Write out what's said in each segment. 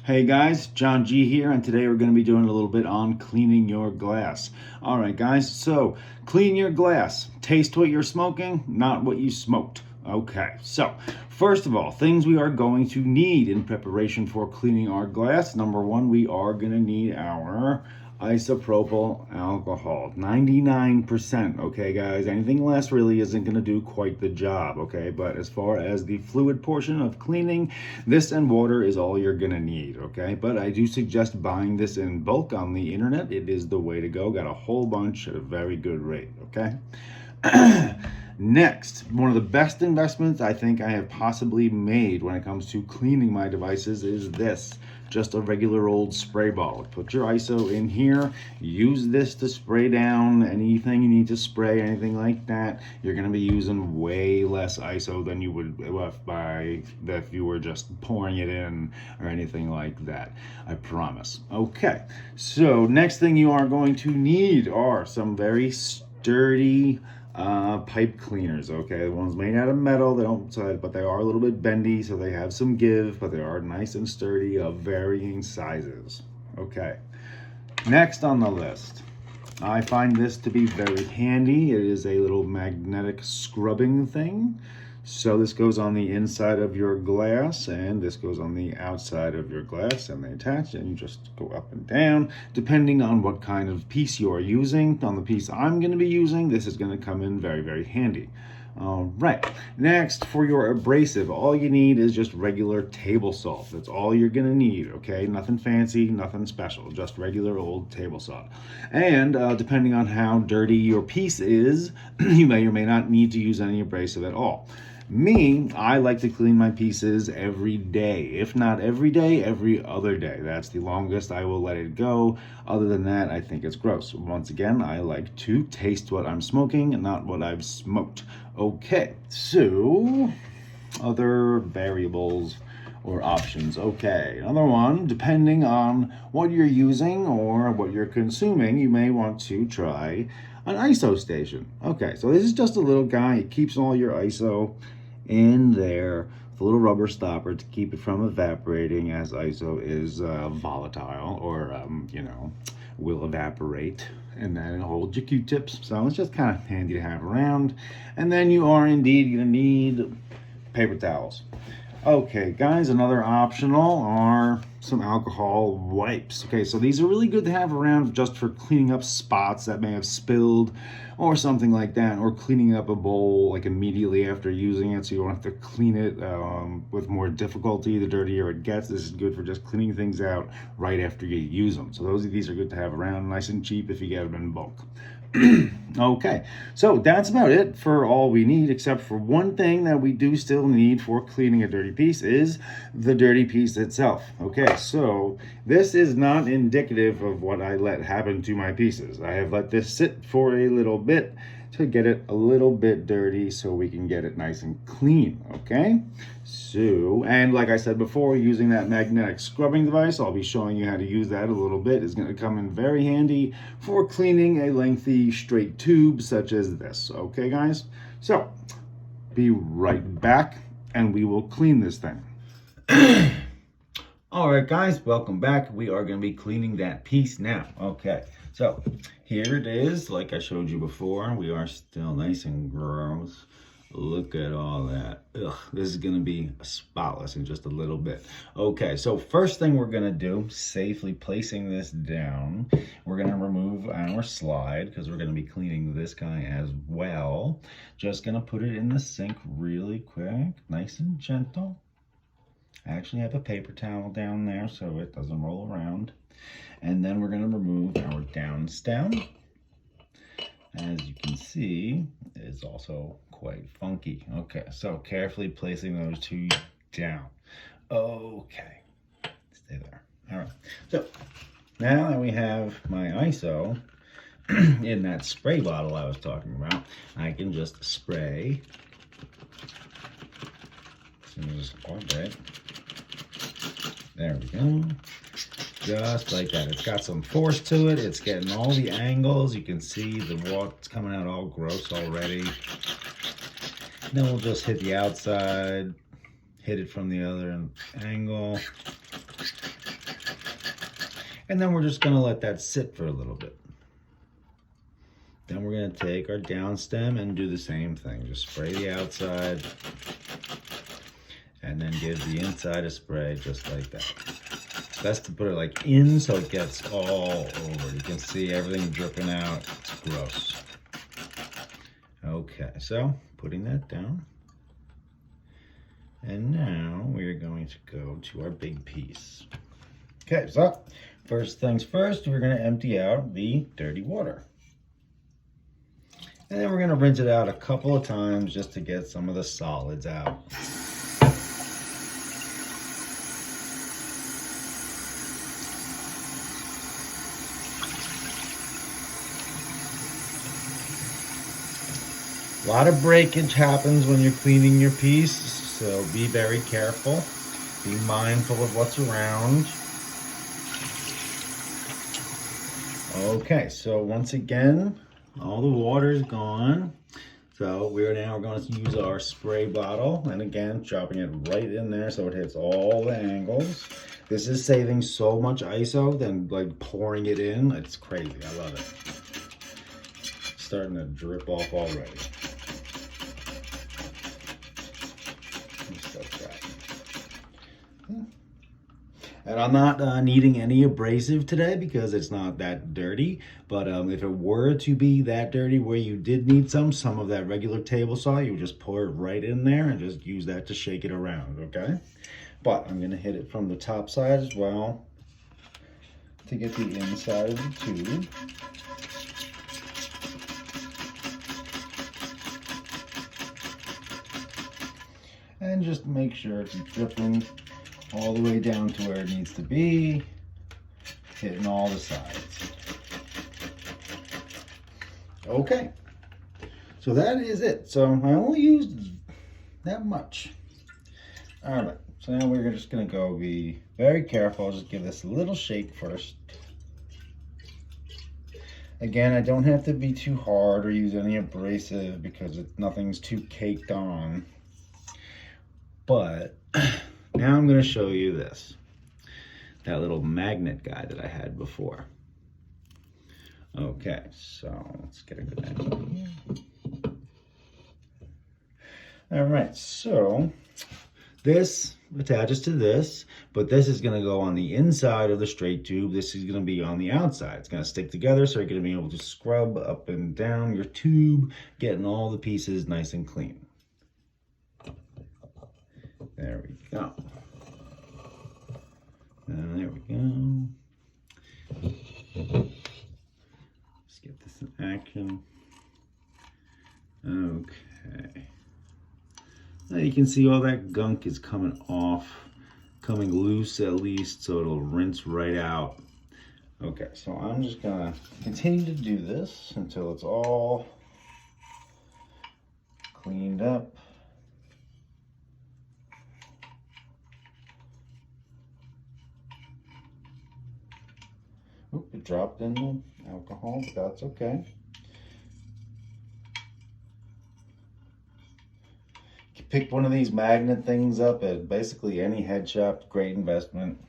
Hey guys, John G here, and today we're going to be doing a little bit on cleaning your glass. All right, guys, so clean your glass. Taste what you're smoking, not what you smoked. Okay, so first of all, things we are going to need in preparation for cleaning our glass. Number one, we are going to need our isopropyl alcohol, 99%. Okay, guys, anything less really isn't going to do quite the job. Okay, but as far as the fluid portion of cleaning, this and water is all you're going to need. Okay, but I do suggest buying this in bulk on the internet. It is the way to go. Got a whole bunch at a very good rate. Okay. Next, one of the best investments I think I have possibly made when it comes to cleaning my devices is this. Just a regular old spray bottle. Put your ISO in here. Use this to spray down anything you need to spray, anything like that. You're going to be using way less ISO than you would if you were just pouring it in or anything like that. I promise. Okay, so next thing you are going to need are some very sturdy pipe cleaners. Okay, the ones made out of metal, they don't, but they are a little bit bendy, so they have some give, but they are nice and sturdy, of varying sizes. Okay, next on the list, I find this to be very handy. It is a little magnetic scrubbing thing. So this goes on the inside of your glass, and this goes on the outside of your glass, and they attach, and you just go up and down depending on what kind of piece you are using. On the piece I'm going to be using, this is going to come in very, very handy. All right, next, for your abrasive, all you need is just regular table salt. That's all you're gonna need. Okay, nothing fancy, nothing special, just regular old table salt. And depending on how dirty your piece is, you may or may not need to use any abrasive at all. Me, I like to clean my pieces every day. If not every day, every other day. That's the longest I will let it go. Other than that, I think it's gross. Once again, I like to taste what I'm smoking and not what I've smoked. Okay, so other variables or options. Okay, another one, depending on what you're using or what you're consuming, you may want to try an ISO station. Okay, so this is just a little guy. It keeps all your ISO in there with a little rubber stopper to keep it from evaporating, as ISO is volatile, or will evaporate, and then it holds your Q-tips. So it's just kind of handy to have around. And then you are indeed going to need paper towels. Okay, guys, another optional are some alcohol wipes. Okay, so these are really good to have around just for cleaning up spots that may have spilled or something like that, or cleaning up a bowl like immediately after using it, so you don't have to clean it with more difficulty the dirtier it gets. This is good for just cleaning things out right after you use them. So these are good to have around, nice and cheap if you get them in bulk. Okay, so that's about it for all we need, except for one thing that we do still need for cleaning a dirty piece is the dirty piece itself. Okay, so this is not indicative of what I let happen to my pieces. I have let this sit for a little bit to get it a little bit dirty so we can get it nice and clean. Okay, so, and like I said before, using that magnetic scrubbing device, I'll be showing you how to use that a little bit. It's going to come in very handy for cleaning a lengthy straight tube such as this. Okay, guys, so be right back and we will clean this thing. All right, guys, welcome back. We are going to be cleaning that piece now. Okay, so here it is. Like I showed you before, we are still nice and gross. Look at all that. Ugh, this is going to be spotless in just a little bit. Okay, so first thing we're going to do, safely placing this down, we're going to remove our slide because we're going to be cleaning this guy as well. Just going to put it in the sink really quick, nice and gentle. I actually have a paper towel down there so it doesn't roll around. And then we're going to remove our downspout. As you can see, it's also quite funky. Okay, so carefully placing those two down. Okay, stay there. All right, so now that we have my ISO in that spray bottle I was talking about, I can just spray. Just orbit. There we go. Just like that. It's got some force to it. It's getting all the angles. You can see the water's coming out all gross already. Then we'll just hit the outside, hit it from the other angle. And then we're just gonna let that sit for a little bit. Then we're gonna take our down stem and do the same thing. Just spray the outside and then give the inside a spray just like that. It's best to put it like in so it gets all over. You can see everything dripping out. It's gross. Okay, so putting that down. And now we're going to go to our big piece. Okay, so first things first, we're going to empty out the dirty water. And then we're going to rinse it out a couple of times just to get some of the solids out. A lot of breakage happens when you're cleaning your piece, so be very careful. Be mindful of what's around. Okay, so once again, all the water's gone. So we're now going to use our spray bottle, and again, dropping it right in there so it hits all the angles. This is saving so much ISO than like pouring it in. It's crazy, I love it. It's starting to drip off already. And I'm not needing any abrasive today because it's not that dirty. But if it were to be that dirty where you did need some of that regular table saw, you would just pour it right in there and just use that to shake it around, okay? But I'm gonna hit it from the top side as well to get the inside of the tube. And just make sure it's dripping all the way down to where it needs to be, hitting all the sides. Okay, so that is it. So I only used that much. All right, so now we're just gonna go be very careful. I'll just give this a little shake first. Again, I don't have to be too hard or use any abrasive because nothing's too caked on. But now I'm going to show you this, that little magnet guy that I had before. Okay, so let's get a good angle here. All right, so this attaches to this, but this is going to go on the inside of the straight tube. This is going to be on the outside. It's going to stick together, so you're going to be able to scrub up and down your tube, getting all the pieces nice and clean. There we go. And there we go. Let's get this in action. Okay. Now you can see all that gunk is coming off, coming loose at least, so it'll rinse right out. Okay, so I'm just gonna continue to do this until it's all cleaned up. Oop, it dropped in the alcohol, but that's okay. You can pick one of these magnet things up at basically any head shop. Great investment.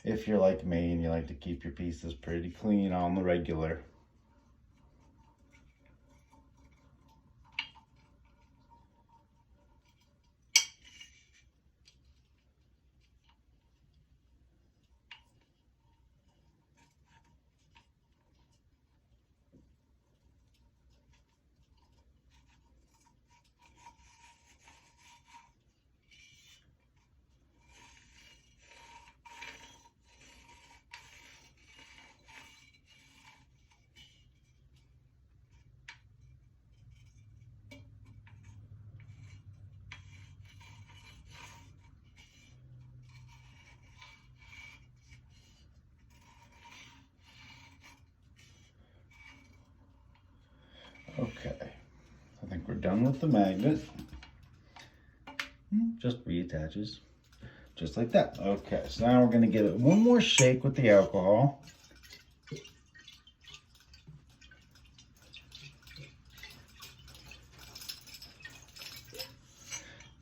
If you're like me and you like to keep your pieces pretty clean on the regular. Okay, I think we're done with the magnet. Just reattaches, just like that. Okay, so now we're going to give it one more shake with the alcohol.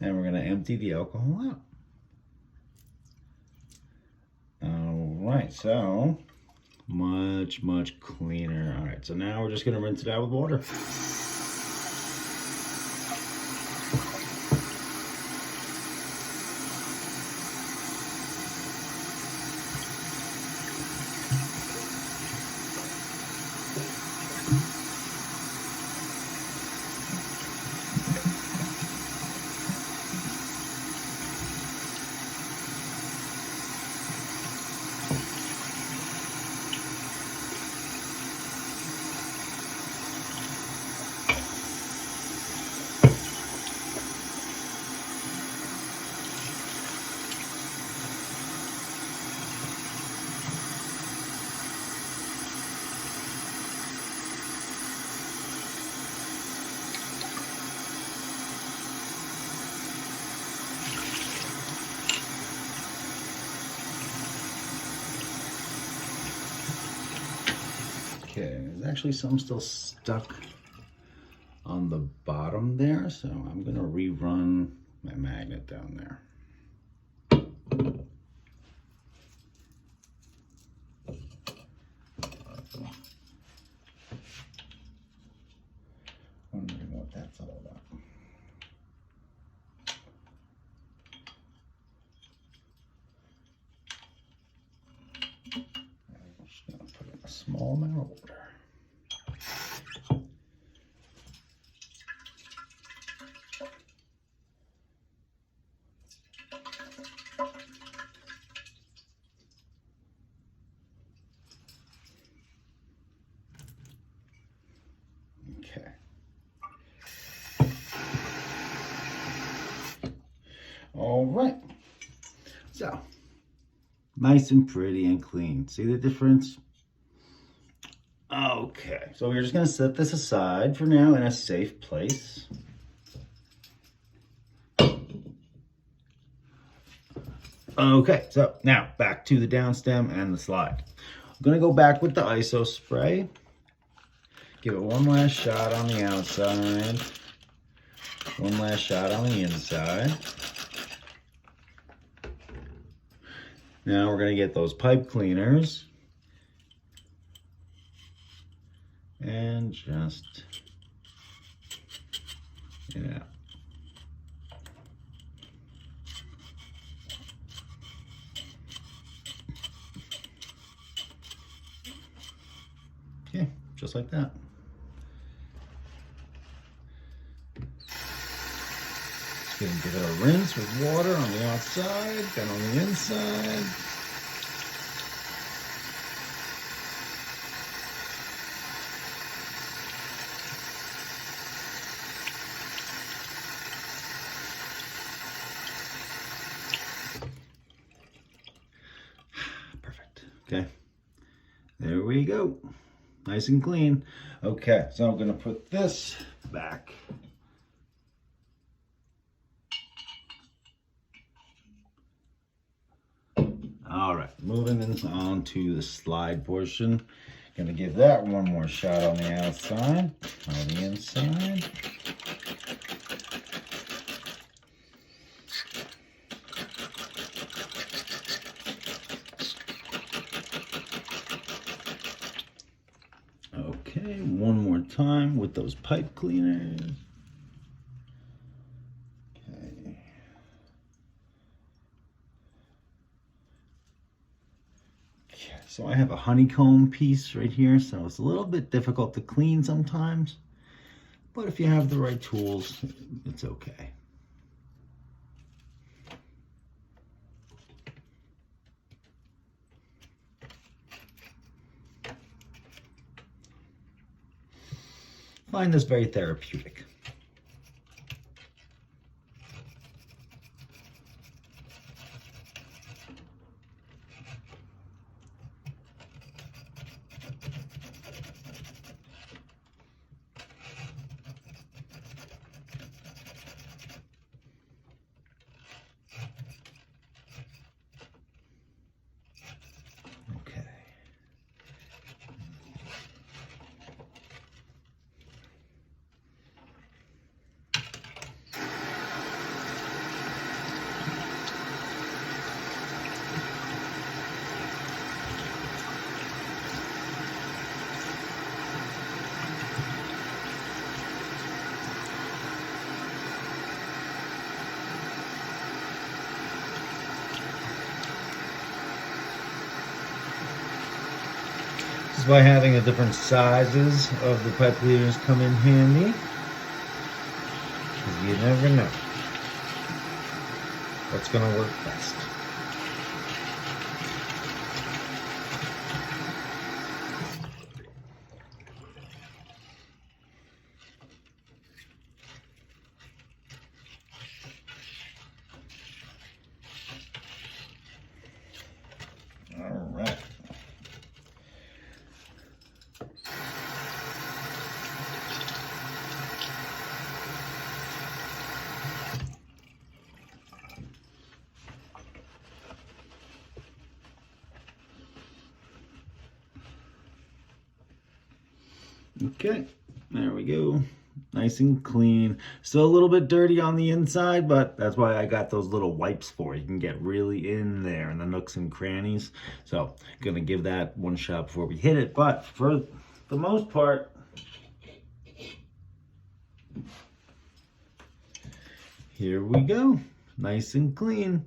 And we're going to empty the alcohol out. right, so much cleaner. All right, so now we're just gonna rinse it out with water. Okay, there's actually some still stuck on the bottom there, so I'm gonna rerun my magnet down there. Wondering what that's all about. I'm just gonna put in a small amount of water. Okay. All right. So, nice and pretty and clean. See the difference? Okay, so we're just gonna set this aside for now in a safe place. Okay, so now back to the downstem and the slide. I'm gonna go back with the ISO spray. Give it one last shot on the outside. One last shot on the inside. Now we're gonna get those pipe cleaners. And just, yeah. Okay, just like that. Just gonna give it a rinse with water on the outside, then on the inside. Perfect. Okay. There we go. Nice and clean. Okay, so I'm gonna put this back. All right, moving this on to the slide portion. Gonna give that one more shot on the outside, on the inside. Okay, one more time with those pipe cleaners. Okay. Okay, so I have a honeycomb piece right here, so it's a little bit difficult to clean sometimes, but if you have the right tools, it's okay. Find this very therapeutic. Okay. is why having the different sizes of the pipe cleaners come in handy. Because you never know what's going to work best. All right. Okay, there we go. Nice and clean. Still a little bit dirty on the inside, but that's why I got those little wipes for. You can get really in there in the nooks and crannies. So, gonna give that one shot before we hit it. But for the most part, here we go. Nice and clean.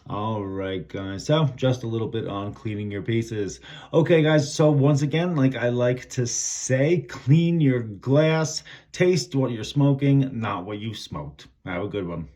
All right, guys, so just a little bit on cleaning your pieces. Okay, guys, so once again, like I like to say, clean your glass, taste what you're smoking, not what you smoked. Have a good one.